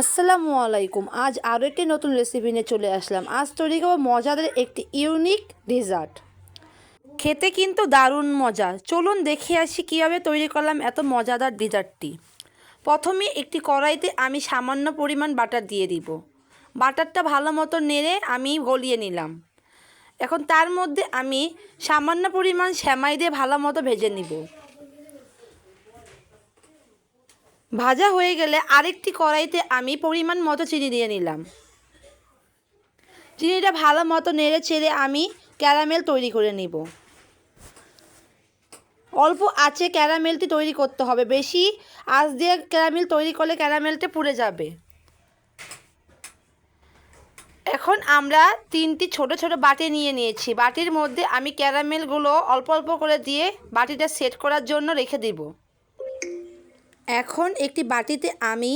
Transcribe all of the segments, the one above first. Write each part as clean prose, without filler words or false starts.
আসসালামু আলাইকুম। আজ আরও একটি নতুন রেসিপি নিয়ে চলে আসলাম। আজ তৈরি করব মজাদার একটি ইউনিক ডেজার্ট। খেতে কিন্তু দারুণ মজা। চলুন দেখে আসি কীভাবে তৈরি করলাম এত মজাদার ডেজার্টটি। প্রথমে একটি কড়াইতে আমি সামান্য পরিমাণ বাটার দিয়ে দিব। বাটারটা ভালো মতো নেড়ে আমি গলিয়ে নিলাম। এখন তার মধ্যে আমি সামান্য পরিমাণ সেমাই দিয়ে ভালো মতো ভেজে নিব। ভাজা হয়ে গেলে আরেকটি কড়াইতে আমি পরিমাণ মতো চিনি দিয়ে নিলাম। চিনিটা ভালো মতো নেড়ে চেড়ে আমি ক্যারামেল তৈরি করে নিব। অল্প আঁচে ক্যারামেলটি তৈরি করতে হবে, বেশি আঁচ দিয়ে ক্যারামেল তৈরি করলে ক্যারামেলটা পুড়ে যাবে। এখন আমরা 3টি ছোট ছোট বাটি নিয়ে নিয়েছি। বাটির মধ্যে আমি ক্যারামেলগুলো অল্প অল্প করে দিয়ে বাটিটা সেট করার জন্য রেখে দিব। এখন একটি বাটিতে আমি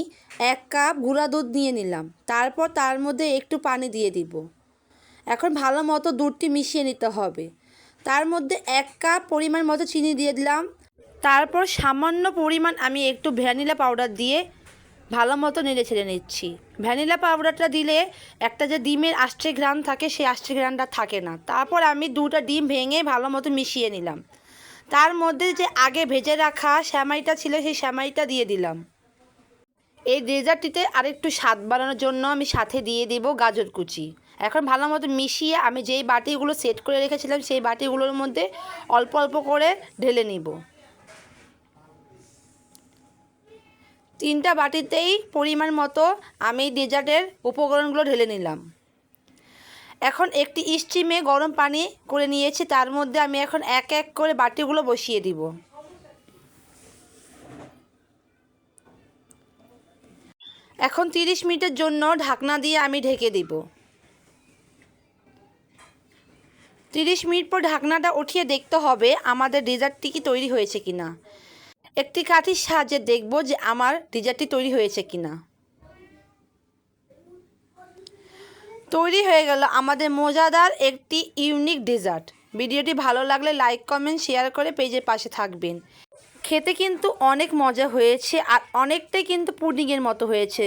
1 কাপ গুঁড়া দুধ নিয়ে নিলাম। তারপর তার মধ্যে একটু পানি দিয়ে দিব। এখন ভালো মতো দুধটি মিশিয়ে নিতে হবে। তার মধ্যে 1 কাপ পরিমাণ মতো চিনি দিয়ে দিলাম। তারপর সামান্য পরিমাণ আমি একটু ভ্যানিলা পাউডার দিয়ে ভালো মতো নেড়ে ছেড়ে নিচ্ছি। ভ্যানিলা পাউডারটা দিলে একটা যে ডিমের আষ্টে ঘ্রাণ থাকে, সেই আষ্টে ঘ্রাণটা থাকে না। তারপর আমি 2টা ডিম ভেঙে ভালো মতো মিশিয়ে নিলাম। তার মধ্যে যে আগে ভেজে রাখা সেমাইটা ছিল, সেই সেমাইটা দিয়ে দিলাম। এই ডেজার্টটিতে আরেকটু স্বাদ বাড়ানোর জন্য আমি সাথে দিয়ে দেব গাজর কুচি। এখন ভালো মতো মিশিয়ে আমি যেই বাটিগুলো সেট করে রেখেছিলাম, সেই বাটিগুলোর মধ্যে অল্প অল্প করে ঢেলে নিব। 3টা বাটিতেই পরিমাণ মতো আমি ডেজার্টের উপকরণগুলো ঢেলে নিলাম। এখন একটি স্টিমে গরম পানি করে নিয়েছি, তার মধ্যে আমি এখন এক এক করে বাটিগুলো বসিয়ে দিব। এখন 30 মিনিটের জন্য ঢাকনা দিয়ে আমি ঢেকে দিব। 30 মিনিট পর ঢাকনাটা উঠিয়ে দেখতে হবে আমাদের ডেজার্টটি কি তৈরি হয়েছে কিনা। একটি কাঠির সাহায্যে দেখব যে আমার ডেজার্টটি তৈরি হয়েছে কিনা। তৈরি হয়ে গেল আমাদের মজাদার একটি ইউনিক ডেজার্ট। ভিডিওটি ভালো লাগলে লাইক কমেন্ট শেয়ার করে পেজের পাশে থাকবেন। খেতে কিন্তু অনেক মজা হয়েছে আর অনেকটাই কিন্তু পুডিংয়ের মতো হয়েছে।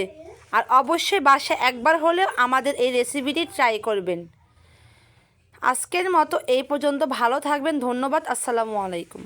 আর অবশ্যই বাসায় একবার হলেও আমাদের এই রেসিপিটি ট্রাই করবেন। আজকের মতো এই পর্যন্ত। ভালো থাকবেন। ধন্যবাদ। আসসালামু আলাইকুম।